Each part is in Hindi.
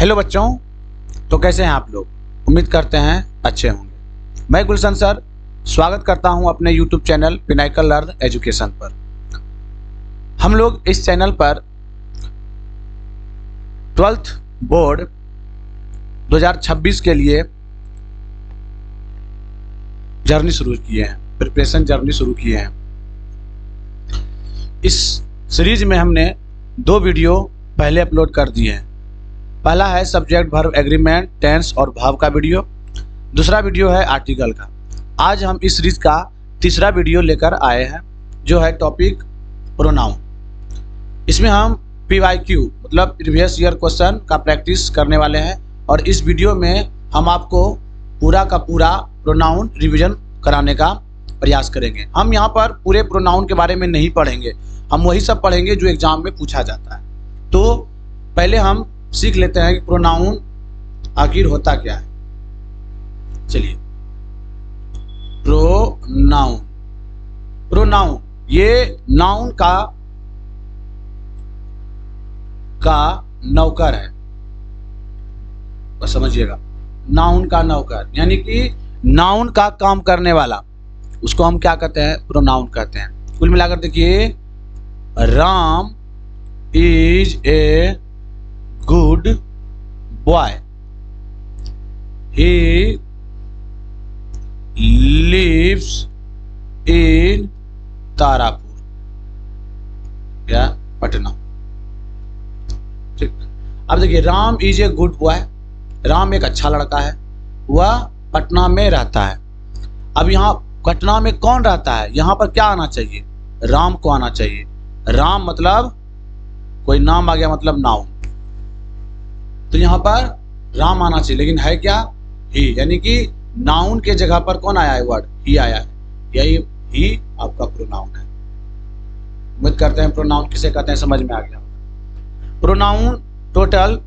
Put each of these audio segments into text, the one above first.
हेलो बच्चों, तो कैसे हैं आप लोग। उम्मीद करते हैं अच्छे होंगे। मैं गुलशन सर स्वागत करता हूं अपने YouTube channel Pinnacle learn education पर। हम लोग इस चैनल पर 12th बोर्ड 2026 के लिए जर्नी शुरू किए हैं, प्रिपरेशन जर्नी शुरू किए हैं। इस सीरीज में हमने 2 वीडियो पहले अपलोड कर दिए हैं। पहला है सब्जेक्ट वर्ब एग्रीमेंट टेंस और भाव का वीडियो, दूसरा वीडियो है आर्टिकल का। आज हम इस सीरीज का तीसरा वीडियो लेकर आए हैं जो है टॉपिक प्रोनाउन। इसमें हम PYQ मतलब प्रीवियस ईयर क्वेश्चन का प्रैक्टिस करने वाले हैं और इस वीडियो में हम आपको पूरा का पूरा प्रोनाउन रिवीजन कराने का प्रयास करेंगे। हम यहाँ पर पूरे प्रोनाउन के बारे में नहीं पढ़ेंगे, हम वही सब पढ़ेंगे जो एग्जाम में पूछा जाता है। तो पहले हम सीख लेते हैं कि प्रोनाउन आखिर होता क्या है। चलिए, प्रोनाउन प्रोनाउन ये नाउन का नौकर है, बस समझिएगा। नाउन का नौकर यानी कि नाउन का काम करने वाला, उसको हम क्या कहते हैं, प्रोनाउन कहते हैं। कुल मिलाकर देखिए, Ram is a good boy, he lives in Tarapur या पटना। ठीक, अब देखिए, Ram is a good boy, Ram एक अच्छा लड़का है, वह पटना में रहता है। अब यहाँ पटना में कौन रहता है, यहाँ पर क्या आना चाहिए, राम को आना चाहिए। राम मतलब कोई नाम आ गया, मतलब नाउन, तो यहाँ पर राम आना चाहिए, लेकिन है क्या, ही, यानी कि नाउन के जगह पर कौन आया है, वर्ड ही आया है। यही ही आपका प्रोनाउन है। उम्मीद करते हैं प्रोनाउन किसे कहते हैं समझ में आ गया। प्रोनाउन टोटल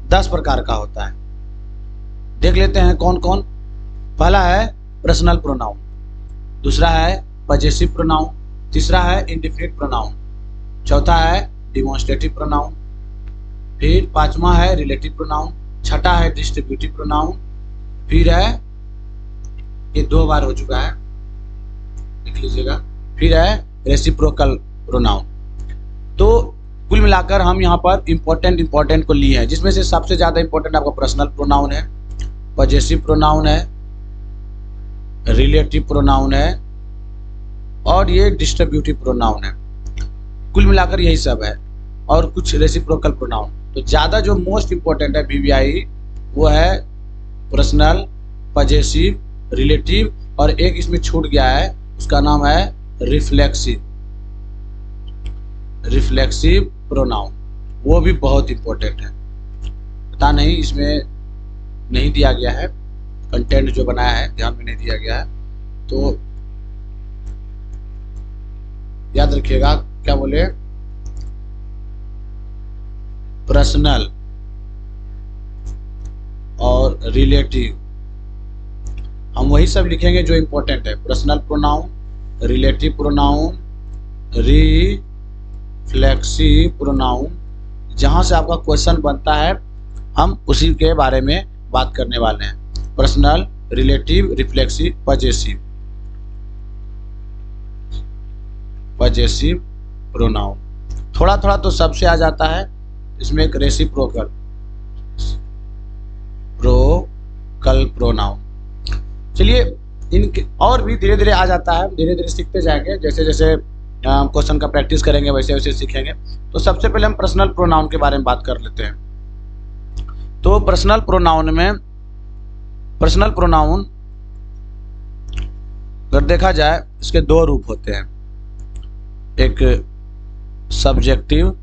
10 प्रकार का होता है, देख लेते हैं कौन कौन। पहला है पर्सनल प्रोनाउन, दूसरा है पजेसिव प्रोनाउन, तीसरा है इंडेफिनिट प्रोनाउन, चौथा है डिमॉन्स्ट्रेटिव प्रोनाउन, फिर पांचवा है रिलेटिव प्रोनाउन, छठा है डिस्ट्रीब्यूटिव प्रोनाउन, फिर है, ये 2 बार हो चुका है, लिख लीजिएगा, फिर है रेसिप्रोकल प्रोनाउन। तो कुल मिलाकर हम यहाँ पर इम्पोर्टेंट को लिए हैं, जिसमें से सबसे ज़्यादा इम्पोर्टेंट आपका पर्सनल प्रोनाउन है, पजेसिव प्रोनाउन है, रिलेटिव प्रोनाउन है और ये डिस्ट्रीब्यूटिव प्रोनाउन है। कुल मिलाकर यही सब है, और कुछ रेसिप्रोकल प्रोनाउन। तो ज़्यादा जो मोस्ट इम्पोर्टेंट है VVI वो है पर्सनल, पजेसिव, रिलेटिव, और एक इसमें छूट गया है, उसका नाम है रिफ्लेक्सिव प्रोनाउन। वो भी बहुत इम्पोर्टेंट है, पता नहीं इसमें नहीं दिया गया है, कंटेंट जो बनाया है ध्यान में नहीं दिया गया है, तो याद रखिएगा। क्या बोले, पर्सनल और रिलेटिव, हम वही सब लिखेंगे जो इम्पोर्टेंट है। Personal pronoun, relative pronoun, reflexive pronoun, जहां से आपका क्वेश्चन बनता है हम उसी के बारे में बात करने वाले हैं। Personal, relative, reflexive, possessive pronoun. थोड़ा थोड़ा तो सबसे आ जाता है, इसमें एक रेसिप्रोकल प्रोनाउन। चलिए, इनके और भी धीरे धीरे आ जाता है, धीरे धीरे सीखते जाएंगे, जैसे जैसे क्वेश्चन का प्रैक्टिस करेंगे वैसे वैसे सीखेंगे। तो सबसे पहले हम पर्सनल प्रोनाउन के बारे में बात कर लेते हैं। तो पर्सनल प्रोनाउन अगर देखा जाए, इसके 2 रूप होते हैं, एक सब्जेक्टिव,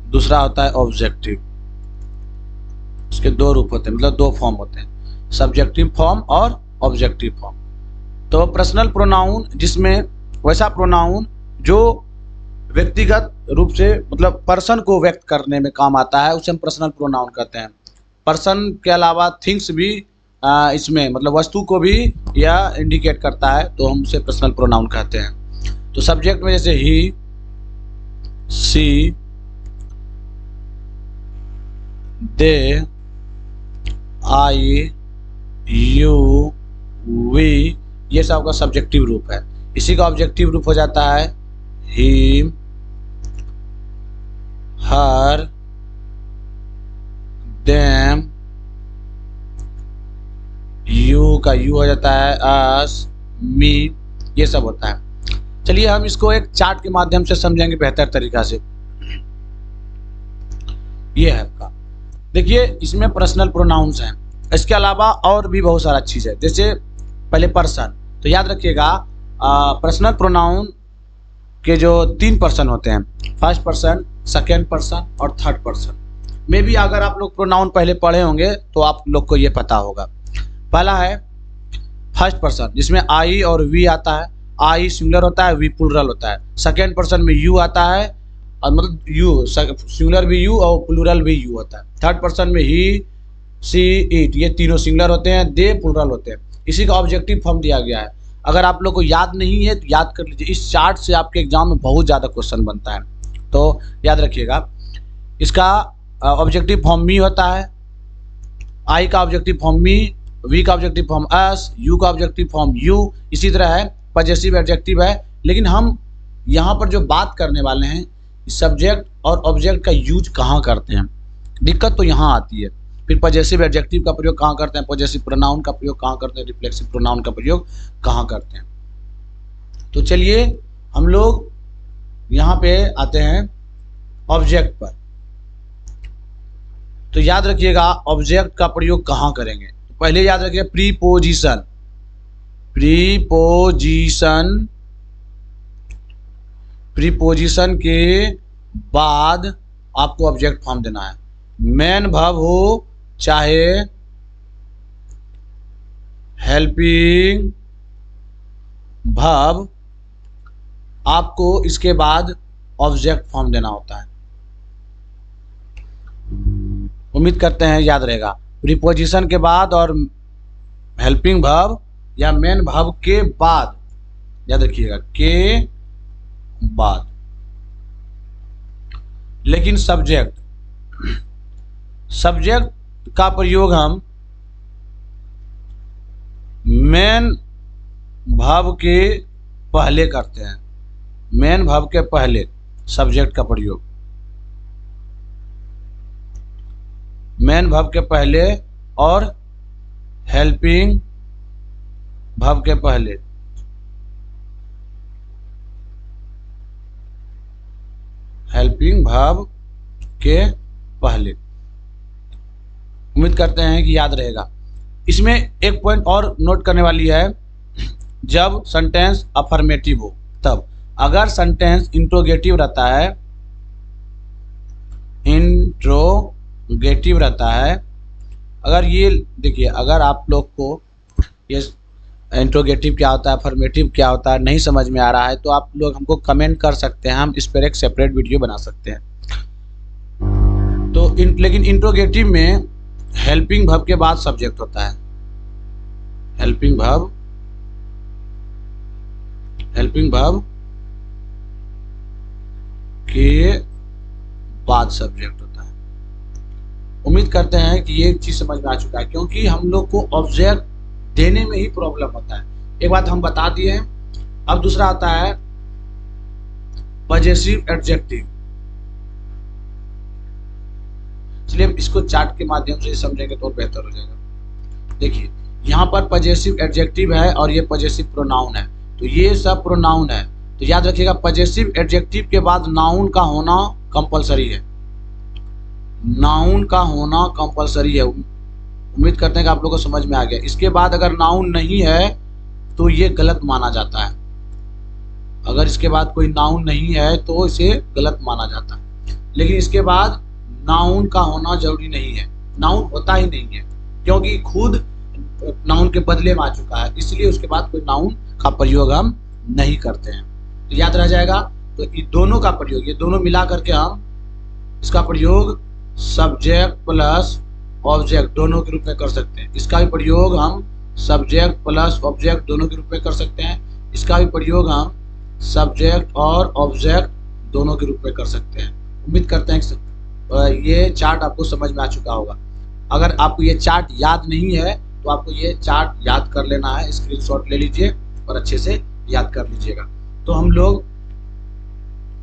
दूसरा होता है ऑब्जेक्टिव। इसके 2 रूप होते हैं, मतलब 2 फॉर्म होते हैं, सब्जेक्टिव फॉर्म और ऑब्जेक्टिव फॉर्म। तो पर्सनल प्रोनाउन, जिसमें वैसा प्रोनाउन जो व्यक्तिगत रूप से मतलब पर्सन को व्यक्त करने में काम आता है, उसे हम पर्सनल प्रोनाउन कहते हैं। पर्सन के अलावा थिंग्स भी इसमें मतलब वस्तु को भी यह इंडिकेट करता है, तो हम उसे पर्सनल प्रोनाउन कहते हैं। तो सब्जेक्ट में जैसे ही, सी, दे, आई, यू, वी, ये सब का सब्जेक्टिव रूप है। इसी का ऑब्जेक्टिव रूप हो जाता है हिम, हर, देम, यू का यू हो जाता है अस, मी, ये सब होता है। चलिए हम इसको एक चार्ट के माध्यम से समझेंगे बेहतर तरीका से। ये है आपका, देखिए इसमें पर्सनल प्रोनाउंस हैं, इसके अलावा और भी बहुत सारा चीज़ है। जैसे पहले पर्सन, तो याद रखिएगा पर्सनल प्रोनाउन के जो 3 पर्सन होते हैं, फर्स्ट पर्सन, सेकेंड पर्सन और थर्ड पर्सन। में भी अगर आप लोग प्रोनाउन पहले पढ़े होंगे तो आप लोग को ये पता होगा। पहला है फर्स्ट पर्सन, जिसमें आई और वी आता है। आई सिंगुलर होता है, वी प्लूरल होता है। सेकेंड पर्सन में यू आता है, और मतलब यू सिंगुलर भी यू और प्लूरल भी यू होता है। थर्ड पर्सन में ही, सी, इट, ये तीनों सिंगुलर होते हैं, दे प्लूरल होते हैं। इसी का ऑब्जेक्टिव फॉर्म दिया गया है। अगर आप लोग को याद नहीं है तो याद कर लीजिए, इस चार्ट से आपके एग्जाम में बहुत ज़्यादा क्वेश्चन बनता है, तो याद रखिएगा। इसका ऑब्जेक्टिव फॉर्म मी होता है, आई का ऑब्जेक्टिव फॉर्म मी, वी का ऑब्जेक्टिव फॉर्म अस, यू का ऑब्जेक्टिव फॉर्म यू। इसी तरह है पॉजेसिव एडजेक्टिव है। लेकिन हम यहाँ पर जो बात करने वाले हैं, सब्जेक्ट और ऑब्जेक्ट का यूज कहाँ करते हैं, दिक्कत तो यहाँ आती है। फिर पॉजेसिव एडजेक्टिव का प्रयोग कहाँ करते हैं, पॉजेसिव प्रोनाउन का प्रयोग कहाँ करते हैं, रिफ्लेक्सिव प्रोनाउन का प्रयोग कहाँ करते हैं। तो चलिए हम लोग यहाँ पे आते हैं ऑब्जेक्ट पर। तो याद रखिएगा ऑब्जेक्ट का प्रयोग कहाँ करेंगे। तो पहले याद रखिए प्रीपोजिशन। प्रीपोजिशन, प्रीपोजिशन के बाद आपको ऑब्जेक्ट फॉर्म देना है। मेन वर्ब हो चाहे हेल्पिंग वर्ब, आपको इसके बाद ऑब्जेक्ट फॉर्म देना होता है। उम्मीद करते हैं याद रहेगा। प्रीपोजिशन के बाद और हेल्पिंग वर्ब या मेन वर्ब के बाद, याद रखिएगा के बाद। लेकिन सब्जेक्ट, सब्जेक्ट का प्रयोग हम मेन वर्ब के पहले करते हैं। मेन वर्ब के पहले सब्जेक्ट का प्रयोग, मेन वर्ब के पहले और हेल्पिंग वर्ब के पहले। हेल्पिंग वर्ब के पहले। उम्मीद करते हैं कि याद रहेगा। इसमें एक पॉइंट और नोट करने वाली है, जब सेंटेंस अफर्मेटिव हो तब। अगर सेंटेंस इंट्रोगेटिव रहता है, इंट्रोगेटिव रहता है, अगर ये देखिए, अगर आप लोग को ये इंट्रोगेटिव क्या होता है, अफर्मेटिव क्या होता है नहीं समझ में आ रहा है, तो आप लोग हमको कमेंट कर सकते हैं, हम इस पर एक सेपरेट वीडियो बना सकते हैं। तो लेकिन इंट्रोगेटिव में हेल्पिंग वर्ब के बाद सब्जेक्ट होता है। हेल्पिंग वर्ब, हेल्पिंग वर्ब के बाद सब्जेक्ट होता है। उम्मीद करते हैं कि ये चीज समझ में आ चुका है, क्योंकि हम लोग को ऑब्जेक्ट देने में ही प्रॉब्लम होता है। एक बात हम बता दिए हैं। अब दूसरा आता है पॉजेसिव एडजेक्टिव। इसलिए इसको चार्ट के माध्यम से समझेंगे तो बेहतर हो जाएगा। देखिए यहाँ पर पॉजेसिव एडजेक्टिव है और ये पॉजेसिव प्रोनाउन है, तो ये सब प्रोनाउन है। तो याद रखिएगा पॉजेसिव एडजेक्टिव के बाद नाउन का होना कंपलसरी है। नाउन का होना कंपलसरी है। उम्मीद करते हैं कि आप लोगों को समझ में आ गया। इसके बाद अगर नाउन नहीं है तो ये गलत माना जाता है। अगर इसके बाद कोई नाउन नहीं है तो इसे गलत माना जाता है। लेकिन इसके बाद नाउन का होना जरूरी नहीं है, नाउन होता ही नहीं है, क्योंकि खुद नाउन के बदले में आ चुका है, इसलिए उसके बाद कोई नाउन का प्रयोग हम नहीं करते हैं। तो याद रह जाएगा। तो ये दोनों का प्रयोग, ये दोनों मिला करके हम इसका प्रयोग सब्जेक्ट प्लस ऑब्जेक्ट दोनों के रूप में कर सकते हैं। इसका भी प्रयोग हम सब्जेक्ट प्लस ऑब्जेक्ट दोनों के रूप में कर सकते हैं। इसका भी प्रयोग हम सब्जेक्ट और ऑब्जेक्ट दोनों के रूप में कर सकते हैं। उम्मीद करते हैं कि ये चार्ट आपको समझ में आ चुका होगा। अगर आपको ये चार्ट याद नहीं है तो आपको ये चार्ट याद कर लेना है, स्क्रीनशॉट ले लीजिए और अच्छे से याद कर लीजिएगा। तो हम लोग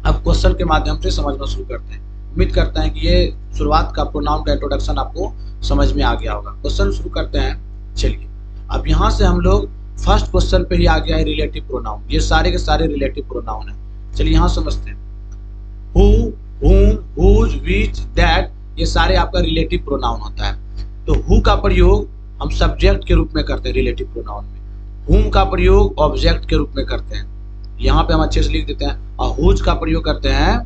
अब क्वेश्चन के माध्यम से समझना शुरू करते हैं। उम्मीद करते हैं कि ये शुरुआत का प्रोनाउन का इंट्रोडक्शन आपको समझ में आ गया होगा। क्वेश्चन शुरू करते हैं। चलिए, अब यहाँ से हम लोग फर्स्ट क्वेश्चन पे ही आ गया है रिलेटिव प्रोनाउन। ये सारे के सारे रिलेटिव प्रोनाउन है। चलिए यहाँ समझते हैं। Who, whom, whose, which, that, ये सारे आपका रिलेटिव प्रोनाउन होता है। तो हु का प्रयोग हम सब्जेक्ट के रूप में करते हैं रिलेटिव प्रोनाउन में, whom का प्रयोग ऑब्जेक्ट के रूप में करते हैं, यहाँ पे हम अच्छे से लिख देते हैं, और whose का प्रयोग करते हैं।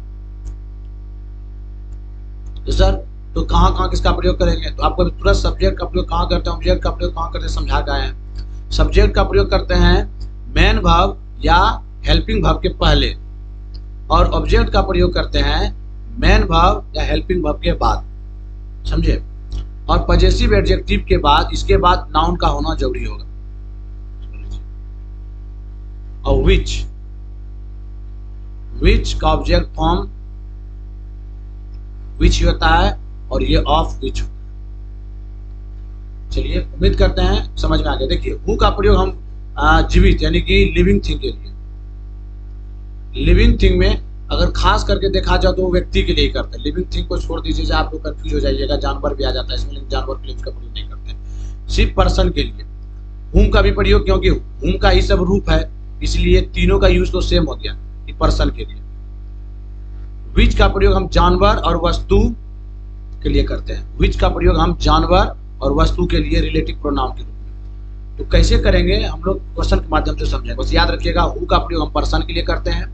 तो सर तो कहाँ किसका प्रयोग करेंगे? तो आपको तुरंत सब्जेक्ट का प्रयोग कहाँ करते हैं, ऑब्जेक्ट का प्रयोग कहाँ करते हैं समझा गए हैं। सब्जेक्ट का प्रयोग करते हैं मेन वर्ब या हेल्पिंग वर्ब के पहले, और ऑब्जेक्ट का प्रयोग करते हैं मेन वर्ब या हेल्पिंग वर्ब के बाद, समझे। और पजेसिव एडजेक्टिव के बाद, इसके बाद नाउन का होना जरूरी होगा। और विच का ऑब्जेक्ट फॉर्म विच होता है और ये ऑफ विच होता है। चलिए, उम्मीद करते हैं समझ में आ गया। देखिए, हु का प्रयोग हम जीवित यानी कि लिविंग थिंग के लिए, लिविंग थिंग में अगर खास करके देखा जाए तो वो व्यक्ति के लिए करते हैं। लिविंग थिंग को छोड़ दीजिए, आप लोग कंफ्यूज हो जाइएगा, जानवर भी आ जाता है इसमें, लेकिन जानवर के लिए उसका प्रयोग नहीं करते हैं, सिर्फ पर्सन के लिए। हुम का भी प्रयोग, क्योंकि हुम का ही सब रूप है, इसलिए तीनों का यूज तो सेम हो गया कि पर्सन के लिए। विच का प्रयोग हम जानवर और वस्तु के लिए करते हैं। विच का प्रयोग हम जानवर और वस्तु के लिए रिलेटिव प्रोनाउन के रूप में। तो कैसे करेंगे हम लोग क्वेश्चन के माध्यम से समझेंगे। बस याद रखिएगा, हु का प्रयोग हम पर्सन के लिए करते हैं,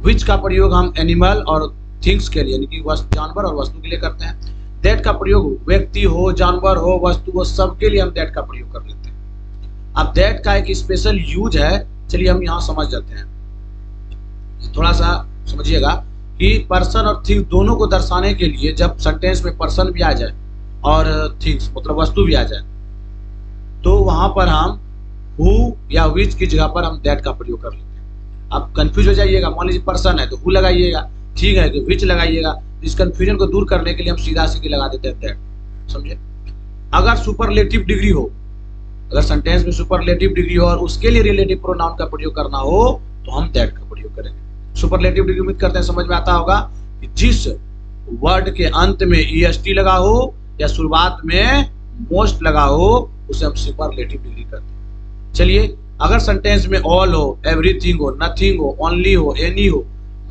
विच का प्रयोग हम एनिमल और थिंग्स के लिए यानी कि जानवर और वस्तु के लिए करते हैं, दैट का प्रयोग व्यक्ति हो, जानवर हो, वस्तु हो, सबके लिए हम दैट का प्रयोग कर लेते हैं। अब दैट का एक स्पेशल यूज है, चलिए हम यहाँ समझ जाते हैं। थोड़ा सा समझिएगा कि पर्सन और थिंग दोनों को दर्शाने के लिए जब सेंटेंस में पर्सन भी आ जाए और थिंग्स मतलब वस्तु भी आ जाए, तो वहां पर हम हु या विच की जगह पर हम दैट का प्रयोग कर लेते हैं। आप कंफ्यूज हो जाइएगा, मान लीजिए पर्सन है तो हु लगाइएगा, ठीक है तो विच लगाइएगा। इस कंफ्यूजन को दूर करने के लिए हम सीधा सीधी लगा देते हैं दैट, समझे। अगर सुपरलेटिव डिग्री हो, अगर सेंटेंस में सुपरलेटिव डिग्री हो और उसके लिए रिलेटिव प्रोनाउन का प्रयोग करना हो तो हम दैट का प्रयोग करेंगे। सुपरलेटिव डिग्री उम्मीद करते हैं समझ में आता होगा कि जिस वर्ड के अंत में EST लगा हो या शुरुआत में मोस्ट लगा हो उसे हम सुपरलेटिव डिग्री करते हैं। चलिए, अगर सेंटेंस में ऑल हो, एवरीथिंग हो, नथिंग हो, ओनली हो, एनी हो,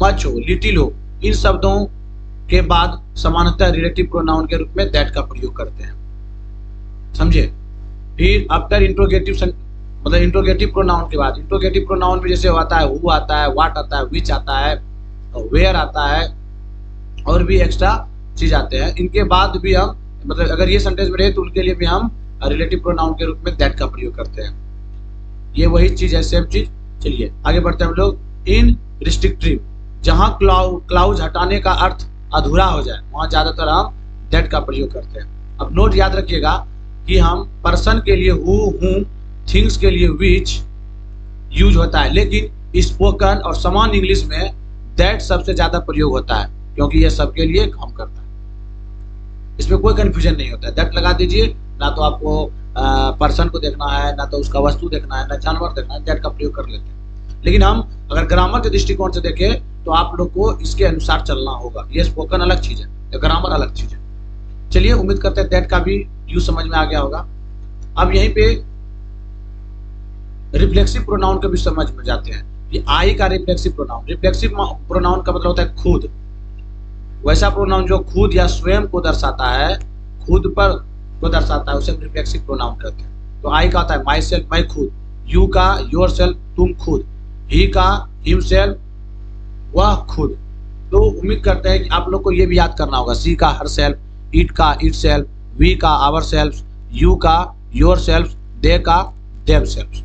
मच हो, लिटिल हो, इन शब्दों के बाद सामान्यतः रिलेटिव प्रोनाउन के रूप में दैट का प्रयोग करते हैं, समझे। फिर आफ्टर इंट्रोगेटिव मतलब इंट्रोगेटिव प्रोनाउन के बाद, इंट्रोगेटिव प्रोनाउन में जैसे आता है हु आता है, व्हाट आता है, विच आता है, वेयर आता है और भी एक्स्ट्रा चीज आते हैं। इनके बाद भी हम मतलब अगर ये सेंटेंस में रहे तो उनके लिए भी हम रिलेटिव प्रोनाउन के रूप में दैट का प्रयोग करते हैं। ये वही चीज है, सेम चीज। चलिए आगे बढ़ते हैं हम लोग। इन रिस्ट्रिक्टिव, जहां क्लाउज हटाने का अर्थ अधूरा हो जाए वहां ज्यादातर हम दैट का प्रयोग करते हैं। अब नोट याद रखिएगा कि हम पर्सन के लिए हु, हुम, थिंग्स के लिए विच यूज होता है, लेकिन स्पोकन और समान इंग्लिश में दैट सबसे ज्यादा प्रयोग होता है क्योंकि यह सबके लिए काम करता है। इसमें कोई कंफ्यूजन नहीं होता है। दैट लगा दीजिए, ना तो आपको पर्सन को देखना है, ना तो उसका वस्तु देखना है, ना जानवर देखना है, दैट का प्रयोग कर लेते हैं। लेकिन हम अगर ग्रामर के दृष्टिकोण से देखें तो आप लोग को इसके अनुसार चलना होगा। ये स्पोकन अलग चीज है, ग्रामर अलग चीज है। चलिए उम्मीद करते हैं दैट का भी यूज समझ में आ गया होगा। अब यहीं पे रिफ्लेक्सिव प्रोनाउन को भी समझ में जाते हैं। ये आई का रिफ्लेक्सिव प्रोनाउन, रिफ्लेक्सिव प्रोनाउन का मतलब होता है खुद, वैसा प्रोनाउन जो खुद या स्वयं को दर्शाता है, खुद पर को दर्शाता है, उसे हम रिफ्लेक्सिव प्रोनाउन कहते हैं। तो आई का होता है माई सेल्फ, मैं खुद, यू का योर सेल्फ, तुम खुद, ही का हिम सेल्फ, वह खुद। तो उम्मीद करते हैं कि आप लोग को ये भी याद करना होगा। सी का हर सेल्फ, इट का इट सेल्फ, वी का आवर सेल्फ, यू का योर सेल्फ, दे का देम सेल्फ।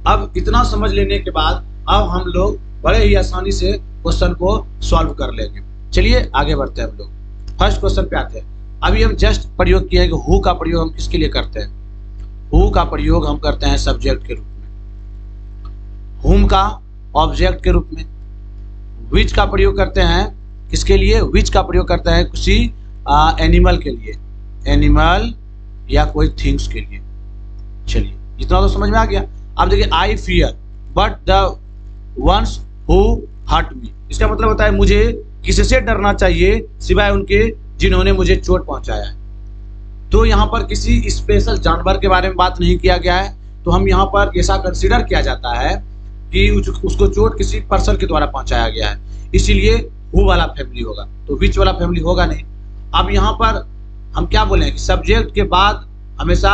अब इतना समझ लेने के बाद अब हम लोग बड़े ही आसानी से क्वेश्चन को सॉल्व कर लेंगे। चलिए आगे बढ़ते हैं हम लोग। फर्स्ट क्वेश्चन पे आते हैं। अभी हम जस्ट प्रयोग किया है कि हु का प्रयोग हम किसके लिए करते हैं। हु का प्रयोग हम करते हैं सब्जेक्ट के रूप में, हुम का ऑब्जेक्ट के रूप में, विच का प्रयोग करते हैं किसके लिए, विच का प्रयोग करते हैं किसी एनिमल के लिए, एनिमल या कोई थिंग्स के लिए। चलिए इतना तो समझ में आ गया। अब देखिए I fear but the ones who hurt me, इसका मतलब होता है मुझे किससे डरना चाहिए सिवाय उनके जिन्होंने मुझे चोट पहुंचाया है। तो यहाँ पर किसी स्पेशल जानवर के बारे में बात नहीं किया गया है, तो हम यहाँ पर ऐसा कंसीडर किया जाता है कि उसको चोट किसी पर्सन के द्वारा पहुंचाया गया है, इसीलिए हु वाला फैमिली होगा, तो विच वाला फैमिली होगा नहीं। अब यहाँ पर हम क्या बोले हैं कि सब्जेक्ट के बाद हमेशा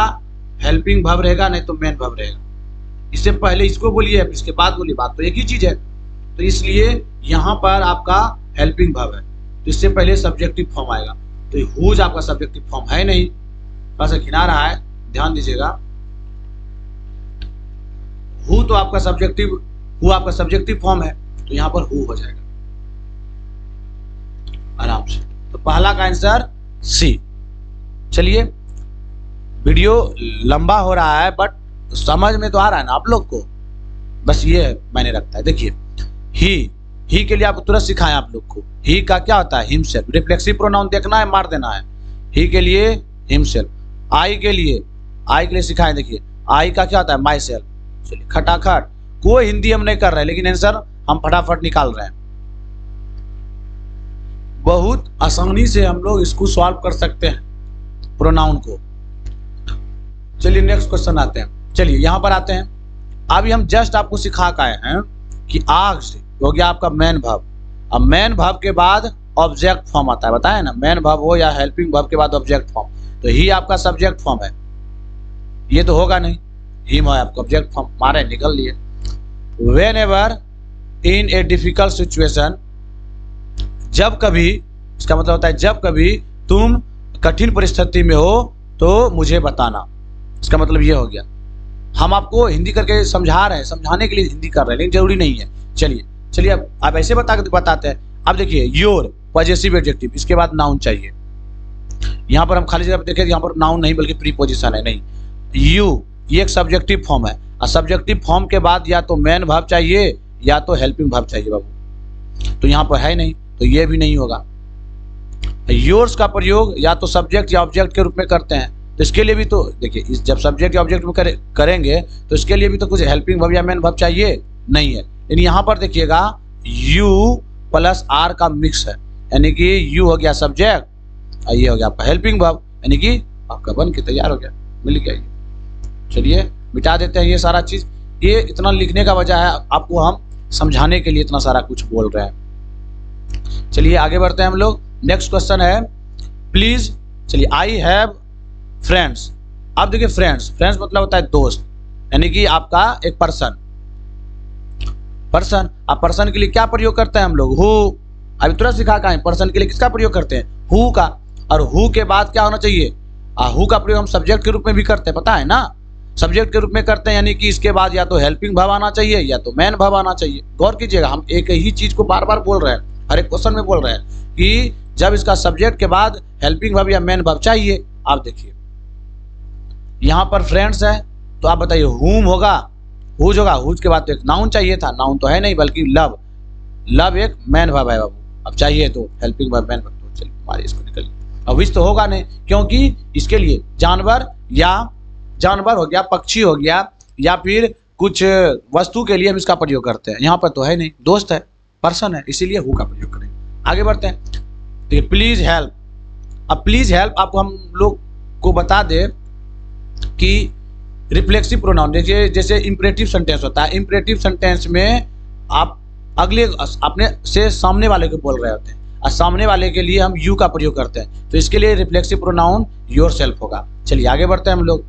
हेल्पिंग वर्ब रहेगा, नहीं तो मेन वर्ब रहेगा। इससे पहले इसको बोलिए इसके बाद बोलिए, बात तो एक ही चीज है। तो इसलिए यहाँ पर आपका हेल्पिंग वर्ब है, तो इससे पहले सब्जेक्टिव फॉर्म आएगा। तो हुज आपका सब्जेक्टिव फॉर्म है नहीं, थोड़ा सा घिना रहा है, ध्यान दीजिएगा। हु तो आपका सब्जेक्टिव, हु आपका सब्जेक्टिव फॉर्म है, तो यहाँ पर हु हो जाएगा आराम से। तो पहला का आंसर सी। चलिए वीडियो लंबा हो रहा है बट समझ में तो आ रहा है ना आप लोग को, बस ये मायने रखता है। देखिए ही के लिए आप तुरंत सिखाएं आप लोग को, ही का क्या होता है, हिमसेल्फ। रिफ्लेक्सिव प्रोनाउन देखना है, मार देना है। ही के लिए हिमसेल्फ। आई के लिए सिखाएं। देखिए आई का क्या होता है, माई सेल्फ। चलिए खटाखट, कोई हिंदी हम नहीं कर रहे लेकिन आंसर हम फटाफट निकाल रहे हैं। बहुत आसानी से हम लोग इसको सॉल्व कर सकते हैं प्रोनाउन को। चलिए नेक्स्ट क्वेश्चन आते हैं। चलिए यहाँ पर आते हैं। अभी हम जस्ट आपको सिखा के आए हैं कि आस्क्ड हो गया आपका मेन वर्ब। अब मेन वर्ब के बाद ऑब्जेक्ट फॉर्म आता है, बताया ना, मेन वर्ब हो या हेल्पिंग वर्ब के बाद ऑब्जेक्ट फॉर्म। तो ही आपका सब्जेक्ट फॉर्म है, ये तो होगा नहीं, हिम है आपका ऑब्जेक्ट फॉर्म, मारे निकल लिए। When ever in a difficult situation, जब कभी, इसका मतलब होता है जब कभी तुम कठिन परिस्थिति में हो तो मुझे बताना, इसका मतलब ये हो गया। हम आपको हिंदी करके समझा रहे हैं, समझाने के लिए हिंदी कर रहे हैं, लेकिन जरूरी नहीं है। चलिए अब आप ऐसे बताते हैं। अब देखिए योर पॉजेसिव एडजेक्टिव, इसके बाद नाउन चाहिए। यहाँ पर हम खाली जगह देखें, यहाँ पर नाउन नहीं बल्कि प्रीपोजिशन है। नहीं, यू ये एक सब्जेक्टिव फॉर्म है, और सब्जेक्टिव फॉर्म के बाद या तो मेन वर्ब चाहिए या तो हेल्पिंग वर्ब चाहिए बाबू, तो यहाँ पर है नहीं, तो ये भी नहीं होगा। योर्स का प्रयोग या तो सब्जेक्ट या ऑब्जेक्ट के रूप में करते हैं, तो इसके लिए भी तो देखिए जब सब्जेक्ट या ऑब्जेक्ट में करेंगे तो इसके लिए भी तो कुछ हेल्पिंग वर्ब या मेन वर्ब चाहिए नहीं है। यानी यहाँ पर देखिएगा यू प्लस आर का मिक्स है, यानी कि यू हो गया सब्जेक्ट और ये हो गया आपका हेल्पिंग वर्ब, यानी कि आपका बन के तैयार हो गया, मिल गया ये। चलिए मिटा देते हैं ये सारा चीज। ये इतना लिखने का वजह है आपको हम समझाने के लिए इतना सारा कुछ बोल रहे हैं। चलिए आगे बढ़ते हैं हम लोग। नेक्स्ट क्वेश्चन है प्लीज। चलिए आई हैव फ्रेंड्स। अब देखिए फ्रेंड्स मतलब होता है दोस्त, यानी कि आपका एक पर्सन। अब पर्सन के लिए क्या प्रयोग करते हैं हम लोग, हु। अभी तुरंत सिखा का है, पर्सन के लिए किसका प्रयोग करते हैं, हु का। और हु के बाद क्या होना चाहिए, हु का प्रयोग हम सब्जेक्ट के रूप में भी करते हैं, पता है ना, सब्जेक्ट के रूप में करते हैं, यानी कि इसके बाद या तो हेल्पिंग वर्ब आना चाहिए या तो मेन वर्ब आना चाहिए। गौर कीजिएगा, हम एक ही चीज को बार बार बोल रहे हैं, हर एक क्वेश्चन में बोल रहे हैं कि जब इसका सब्जेक्ट के बाद हेल्पिंग वर्ब या मेन वर्ब चाहिए। आप देखिए यहाँ पर फ्रेंड्स है, तो आप बताइए हुम होगा, हुज होगा, हुज के बाद तो एक नाउन चाहिए था, नाउन तो है नहीं बल्कि लव। लव एक मेन वर्ब है बाबू, अब चाहिए तो हेल्पिंग वर्ब मेन वर्ब। तो चलिए हमारे इसको निकलिए, अब विच तो होगा नहीं, क्योंकि इसके लिए जानवर हो गया, पक्षी हो गया, या फिर कुछ वस्तु के लिए हम इसका प्रयोग करते हैं। यहाँ पर तो है नहीं, दोस्त है, पर्सन है, इसीलिए हु का प्रयोग करेंगे। आगे बढ़ते हैं। देखिए प्लीज हेल्प। अब प्लीज हेल्प आपको हम लोग को बता दे कि रिफ्लेक्सिव प्रोनाउन, देखिए जैसे इंपरेटिव सेंटेंस होता है, इंपरेटिव सेंटेंस में आप अगले अपने से सामने वाले को बोल रहे होते हैं, और सामने वाले के लिए हम यू का प्रयोग करते हैं, तो इसके लिए रिफ्लेक्सिव प्रोनाउन योरसेल्फ होगा। चलिए आगे बढ़ते हैं हम लोग।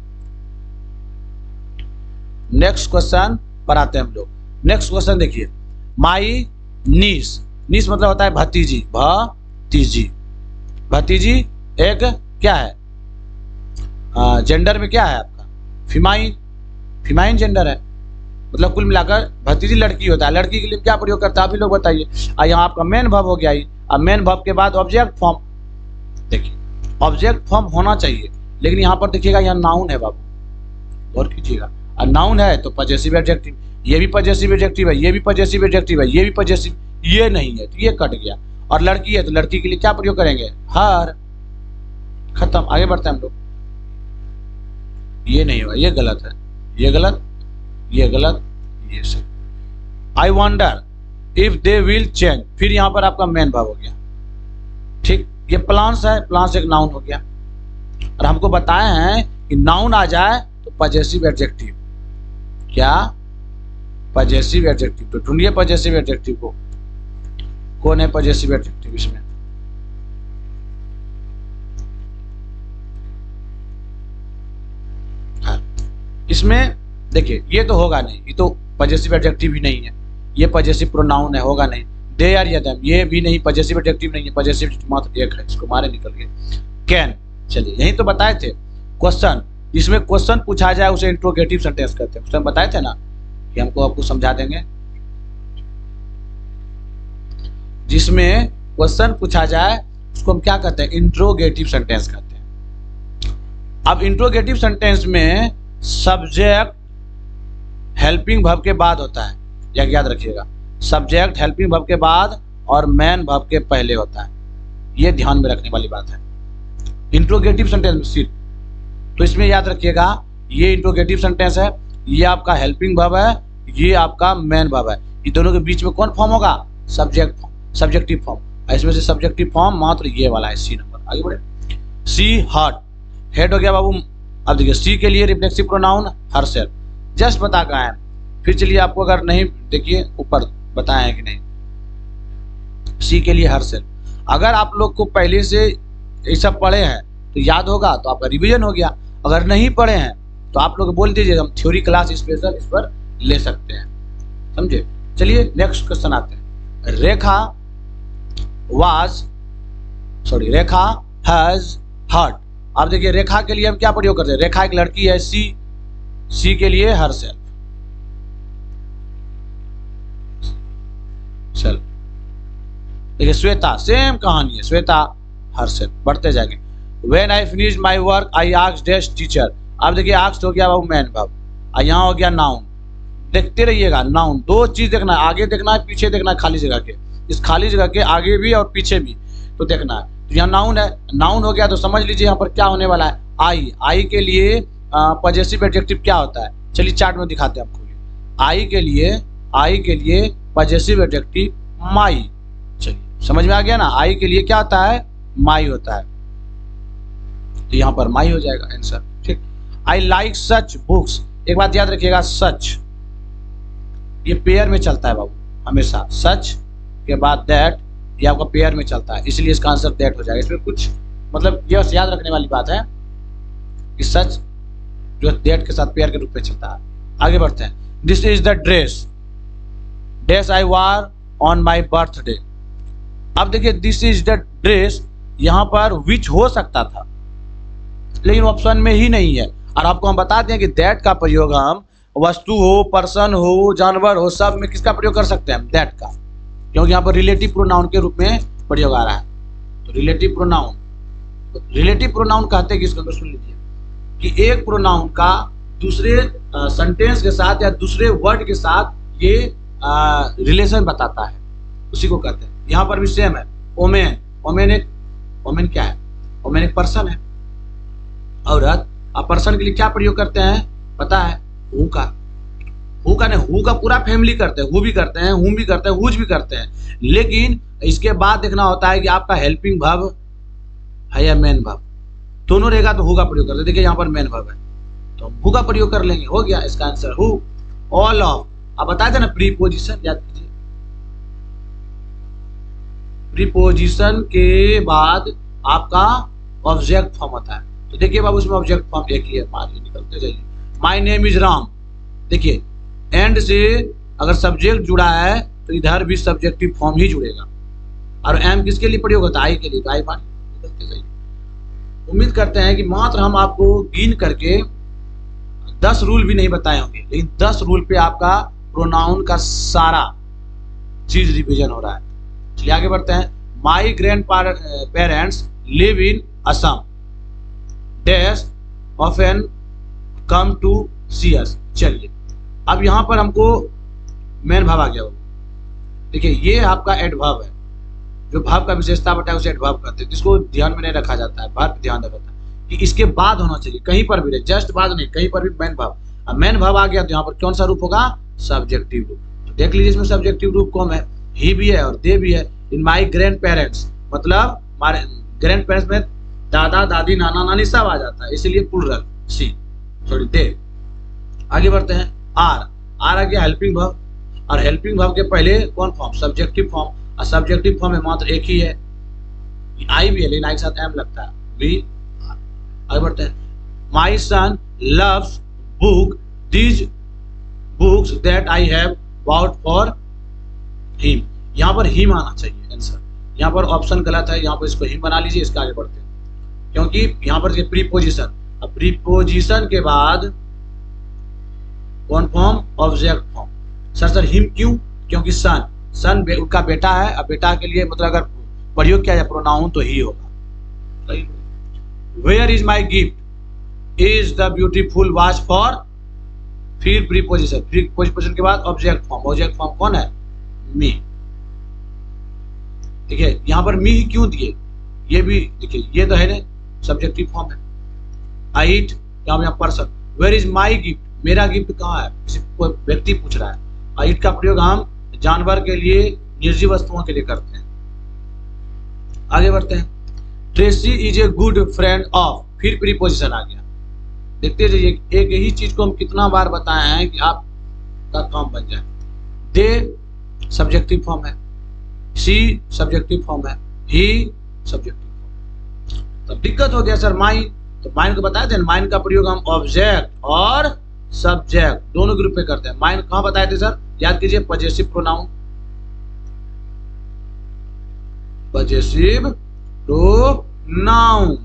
नेक्स्ट क्वेश्चन पर आते हैं हम लोग। नेक्स्ट क्वेश्चन देखिए, माई नीस। नीस मतलब होता है भतीजी, भतीजी एक क्या है, जेंडर में क्या है आपका, फिमाइन जेंडर है, मतलब कुल मिलाकर भतीजी लड़की होता है। लड़की के लिए क्या प्रयोग करता है, आप ही लोग बताइए। यहाँ आपका मेन वर्ब हो गया, अब मेन वर्ब के बाद ऑब्जेक्ट फॉर्म। देखिए ऑब्जेक्ट फॉर्म होना चाहिए, लेकिन यहाँ पर देखिएगा यहाँ नाउन है बाबू, गौर कीजिएगा, और नाउन है तो पॉजेसिव एडजेक्टिव, ये भी पॉजेसिव एडजेक्टिव है, ये भी पॉजेसिव एडजेक्टिव है, ये भी पॉजेसिव, ये नहीं है तो ये कट गया। और लड़की है तो लड़की के लिए क्या प्रयोग करेंगे, हर। खत्म, आगे बढ़ते हैं हम लोग। ये नहीं हुआ, ये गलत है, ये गलत, ये गलत, ये सही। I wonder if they will change, फिर यहां पर आपका मेन वर्ब हो गया। ठीक, ये प्लान्स है, प्लान्स एक नाउन हो गया। और हमको बताए हैं कि नाउन आ जाए तो पजेसिव एडजेक्टिव, क्या, पजेसिव एडजेक्टिव। तो ढूंढिए पजेसिव एडजेक्टिव को, कौन है पजेसिव एडजेक्टिव इसमें। हाँ, इसमें देखिए ये तो होगा नहीं, ये तो पजेसिव एडजेक्टिव ही नहीं है, ये पजेसिव प्रोनाउन है, होगा नहीं। दे आर या देम, ये भी नहीं, पजेसिव एडजेक्टिव नहीं है, पजेसिव मात्र एक है, इसको मारे निकल गए। कैन, चलिए यही तो बताए थे। क्वेश्चन, जिसमें क्वेश्चन पूछा जाए उसे इंट्रोगेटिव सेंटेंस कहते हैं, उसमें बताए थे ना कि हमको आपको समझा देंगे। जिसमें क्वेश्चन पूछा जाए उसको हम क्या कहते हैं, इंट्रोगेटिव सेंटेंस कहते हैं। अब इंट्रोगेटिव सेंटेंस में सब्जेक्ट हेल्पिंग वर्ब के बाद होता है, याद रखिएगा, सब्जेक्ट हेल्पिंग वर्ब के बाद और मेन वर्ब के पहले होता है, ये ध्यान में रखने वाली बात है इंट्रोगेटिव सेंटेंस में सिर्फ। तो इसमें याद रखिएगा ये इंट्रोगेटिव सेंटेंस है, ये आपका हेल्पिंग वर्ब है, ये आपका मेन वर्ब है, ये दोनों के बीच में कौन फॉर्म होगा, सब्जेक्ट फॉर्म, सब्जेक्टिव फॉर्म। इसमें से सब्जेक्टिव फॉर्म मात्र ये वाला है, सी नंबर। आगे बढ़े, सी हर्ट, हेड हो गया बाबू। अब देखिए सी के लिए रिफ्लेक्सिव प्रोनाउन हरसेल्फ, जस्ट बता का है। फिर चलिए आपको अगर नहीं, देखिए ऊपर बताया है कि नहीं, सी के लिए हरसेल्फ। अगर आप लोग को पहले से ये सब पढ़े हैं तो याद होगा, तो आपका रिवीजन हो गया। अगर नहीं पढ़े हैं तो आप लोग बोल दीजिए, हम थ्योरी क्लास स्पेशल इस पर ले सकते हैं, समझे। चलिए नेक्स्ट क्वेश्चन आते हैं। रेखा रेखा हैज हर्ट। अब देखिए रेखा के लिए हम क्या प्रयोग करते हैं, रेखा एक लड़की है, सी के लिए हरसेल्फ, चल। देखिए श्वेता, सेम कहानी है, श्वेता हरसेल्फ। बढ़ते जाएंगे। When I finished my work, I asked the teacher। अब देखिए asked हो गया बाबू मैन वर्ब, और यहाँ हो गया नाउन। देखते रहिएगा, नाउन दो चीज देखना है, आगे देखना है, पीछे देखना है, खाली जगह के, इस खाली जगह के आगे भी और पीछे भी तो देखना है। तो यहाँ नाउन है, नाउन हो गया तो समझ लीजिए यहाँ पर क्या होने वाला है, आई के लिए पजेसिव एडजेक्टिव क्या होता है, चलिए चार्ट में दिखाते हैं आपको। आई के लिए पजेसिव एडजेक्टिव माई। चलिए समझ में आ गया ना, आई के लिए क्या होता है, माई होता है, तो यहाँ पर माई हो जाएगा आंसर। ठीक, आई लाइक सच बुक्स। एक बात याद रखिएगा, सच ये पेयर में चलता है बाबू हमेशा, सच के बाद दैट, ये आपका पेयर में चलता है, इसलिए इसका आंसर दैट हो जाएगा। इसमें कुछ मतलब ये याद रखने वाली बात है कि सच जो दैट के साथ पेयर के रूप में चलता है। आगे बढ़ते हैं। This is the dress I war on my birthday. अब देखिए दिस इज द ड्रेस, यहाँ पर विच हो सकता था लेकिन ऑप्शन में ही नहीं है। और आपको हम बता दें कि दैट का प्रयोग हम वस्तु हो, पर्सन हो, जानवर हो, सब में किसका प्रयोग कर सकते हैं, दैट का, क्योंकि यहाँ पर रिलेटिव प्रोनाउन के रूप में प्रयोग आ रहा है। तो रिलेटिव प्रोनाउन कहते हैं किसको, सुन लीजिए कि एक प्रोनाउन का दूसरे सेंटेंस के साथ या दूसरे वर्ड के साथ ये रिलेशन बताता है, उसी को कहते हैं। यहाँ पर भी सेम है, ओमेन। ओमेन क्या है, ओमेन एक पर्सन है, औरत। आप पर्सन के लिए क्या प्रयोग करते हैं पता है, हु का नहीं, हु का पूरा फैमिली करते हैं, हु भी करते हैं, हुम भी करते हैं, हुज भी करते हैं, लेकिन इसके बाद देखना होता है कि आपका हेल्पिंग वर्ब है या मेन वर्ब, दोनों रहेगा तो हु का प्रयोग करते हैं। देखिए यहाँ पर मेन वर्ब है तो हु का प्रयोग कर लेंगे, हो गया इसका आंसर हु। ऑल ऑफ, आप बताए थे ना प्रीपोजिशन, याद कीजिए, प्रीपोजिशन के बाद आपका ऑब्जेक्ट फॉर्म होता है। तो देखिए बाबू इसमें ऑब्जेक्ट फॉर्म एक ही है, मार्जिन निकलते जाइए। माय नेम इज राम, देखिए एंड से अगर सब्जेक्ट जुड़ा है तो इधर भी सब्जेक्टिव फॉर्म ही जुड़ेगा। और एम किसके लिए प्रयोग होता है, आई के लिए, तो आई मान निकलते जाइए। उम्मीद करते हैं कि मात्र हम आपको गिन करके 10 रूल भी नहीं बताए होंगे, लेकिन 10 रूल पे आपका प्रोनाउन का सारा चीज रिवीजन हो रहा है। चलिए आगे बढ़ते हैं। My grandparents live in Assam, dash often come to see us. चलिए अब यहाँ पर हमको मेन वर्ब आ गया। देखिए ये आपका एडवर्ब है, जो भाव का विशेषता बटा है उसे एडवर्ब कहते हैं, जिसको ध्यान में नहीं रखा जाता है, भाव पे ध्यान रखा जाता है कि इसके बाद होना चाहिए, कहीं पर भी नहीं, जस्ट बाद नहीं, कहीं पर भी मेन भाव। अब मेन भाव आ गया तो यहाँ पर कौन सा रूप होगा, सब्जेक्टिव रूप। तो देख लीजिए इसमें सब्जेक्टिव रूप कौन है, ही भी है और दे भी है। इन माई ग्रैंड पेरेंट्स, मतलब हमारे ग्रैंड पेरेंट्स में दादा दादी नाना नानी सब आ जाता है, इसलिए प्लूरल सी, सॉरी दे। आगे बढ़ते हैं, आर आ गया हेल्पिंग वर्ब, और हेल्पिंग वर्ब के पहले कौन फॉर्म, सब्जेक्टिव फॉर्म, और सब्जेक्टिव फॉर्म में मात्र एक ही है, आई भी है लेकिन आई के साथ एम लगता है, वी। आगे बढ़ते हैं, my son loves book these books that I have bought for him. यहाँ पर हिम आना चाहिए आंसर, यहाँ पर ऑप्शन गलत है, यहाँ पर इसको हिम बना लीजिए। इसके आगे बढ़ते हैं, क्योंकि यहाँ पर प्रीपोजिशन, अब प्रीपोजिशन के बाद कौन form, object form. Sir him क्यों, क्योंकि सन उनका बेटा है, अब बेटा के लिए मतलब अगर प्रयोग किया जाए प्रोनाउन तो ही होगा। Where is my gift is the beautiful watch for, फिर प्रीपोजिशन के बाद ऑब्जेक्ट फॉर्म कौन है, मी। ठीक है, यहाँ पर मी ही क्यों दिए, ये भी देखिए, ये तो है ना सब्जेक्टिव फॉर्म है। आई ईट, यहाँ person, where is my gift, मेरा गिफ्ट कहाँ है, किसी कोई व्यक्ति पूछ रहा है। आई ईट का प्रयोग हम जानवर के लिए, निर्जीव वस्तुओं के लिए करते हैं। आगे बढ़ते हैं, Tracy is a good friend of, फिर प्रीपोजिशन आ गया। देखते रहिए, एक ही चीज को हम कितना बार बताए हैं कि आपका काम बन जाए। दे सब्जेक्टिव फॉर्म है, सी सब्जेक्टिव फॉर्म है, ही सब्जेक्टिव फॉर्म। तो दिक्कत हो गया सर माइन, तो माइन को बताए थे, माइन का प्रयोग हम ऑब्जेक्ट और सब्जेक्ट दोनों ग्रुप में करते हैं। माइन कहाँ बताए थे सर, याद कीजिए, possessive pronoun, possessive pronoun,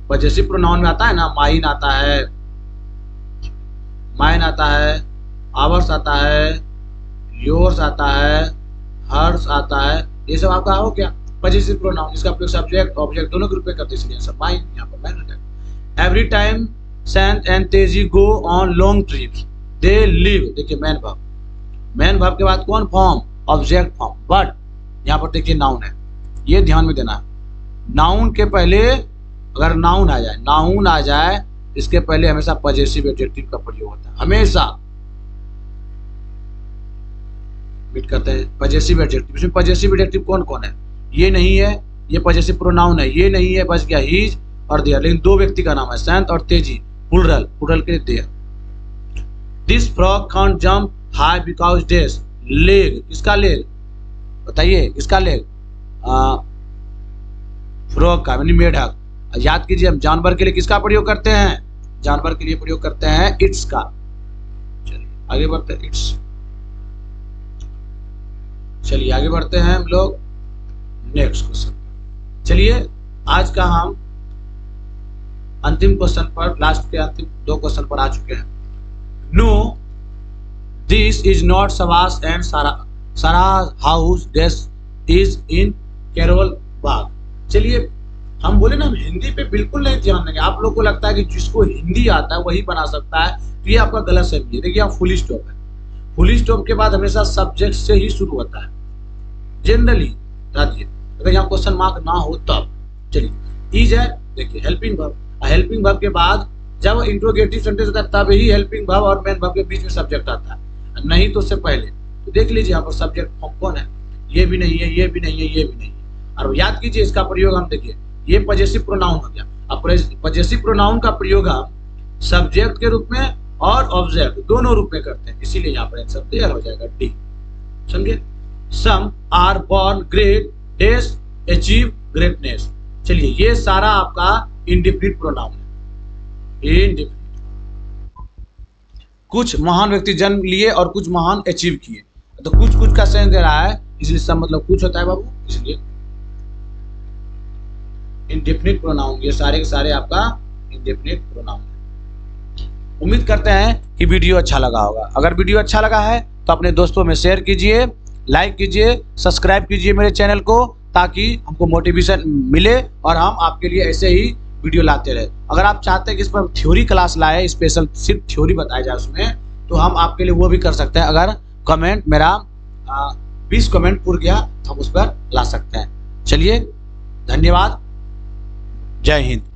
possessive pronoun में आता है ना, माइन आता है, माइन आता है, आवर्स आता है, योर्स आता है, हर्स आता है, ये सब आपका हो गया पजेसिव प्रोनाउन। इसका प्रयोग सब्जेक्ट ऑब्जेक्ट दोनों ग्रुप में करते हैं, इसलिए सब माइन, यहाँ पर माइन होता है। एवरी टाइम सैंत एंड तेजी go on long trips they live, देखिए मेन वर्ब के बाद कौन फॉर्म, ऑब्जेक्ट फॉर्म, बट यहाँ पर देखिए नाउन है, ये ध्यान में देना है। नाउन के पहले अगर नाउन आ जाए इसके पहले हमेशा पजेसिव एडजेक्टिव का प्रयोग होता है, हमेशा मिट करते हैं पजेसिव एडजेक्टिव। इसमें पजेसिव एडजेक्टिव कौन कौन है, ये नहीं है, ये पजेसिव प्रोनाउन है, ये नहीं है, बच गया हीज और देयर, लेकिन दो व्यक्ति का नाम है, सैंत और तेजी, प्लूरल के लिए there. This frog can't jump high because this leg, किसका लेग बताइए, किसका लेग, फ्रॉग का यानी मेढक। याद कीजिए, हम जानवर के लिए किसका प्रयोग करते हैं, जानवर के लिए प्रयोग करते हैं इट्स का। चलिए आगे बढ़ते हैं, इट्स। चलिए आगे बढ़ते हैं हम लोग नेक्स्ट क्वेश्चन। चलिए आज का हम अंतिम क्वेश्चन पर, लास्ट के अंतिम दो क्वेश्चन पर आ चुके हैं। नो दिस इज नॉट सवास and Sara house, this is in Karol Bagh. चलिए हम बोले ना, हम हिंदी पे बिल्कुल नहीं ध्यान देंगे। आप लोग को लगता है कि जिसको हिंदी आता है वही बना सकता है, तो ये आपका गलत समझिए। देखिए यहाँ फुल स्टॉप है, फुल स्टॉप के बाद हमेशा सब्जेक्ट से ही शुरू होता है जनरली, अगर यहाँ क्वेश्चन मार्क ना हो तब। चलिए इज है, देखिए हेल्पिंग वर्ब, हेल्पिंग वर्ब के बाद जब इंट्रोगेटिव सेंटेंस होता है तब ही हेल्पिंग वर्ब और मेन वर्ब के बीच में सब्जेक्ट आता है, नहीं तो उससे पहले। तो देख लीजिए यहाँ पर सब्जेक्ट फॉर्म कौन है, ये भी नहीं है, ये भी नहीं है, ये भी नहीं है। और याद कीजिए इसका प्रयोग हम देखिए, ये पजेसिव प्रोनाउन हो गया। अब पजेसिव प्रोनाउन का प्रयोग हम सब्जेक्ट के रूप में और ऑब्जेक्ट दोनों रूप में करते हैं, इसीलिए यहाँ पर आंसर क्लियर हो जाएगा डी। समझे, some are born great, days achieve greatness. चलिए ये सारा आपका इंडिफिनिट प्रोनाउन है, इंडिफिनिट। कुछ महान व्यक्ति जन्म लिए और कुछ महान अचीव किए, तो कुछ का सेंस दे रहा है, इसलिए सब मतलब कुछ होता है बाबू, इसलिए इंडेफिनिट प्रोनाउन। ये सारे के सारे आपका इंडेफिनिट प्रोनाउन है। उम्मीद करते हैं कि वीडियो अच्छा लगा होगा। अगर वीडियो अच्छा लगा है तो अपने दोस्तों में शेयर कीजिए, लाइक कीजिए, सब्सक्राइब कीजिए मेरे चैनल को, ताकि हमको मोटिवेशन मिले और हम आपके लिए ऐसे ही वीडियो लाते रहे। अगर आप चाहते हैं कि इस पर थ्योरी क्लास लाए, स्पेशल सिर्फ थ्योरी बताया जाए उसमें, तो हम आपके लिए वो भी कर सकते हैं। अगर कमेंट मेरा 20 कमेंट पूर गया तो हम उस पर ला सकते हैं। चलिए, धन्यवाद, जय हिंद।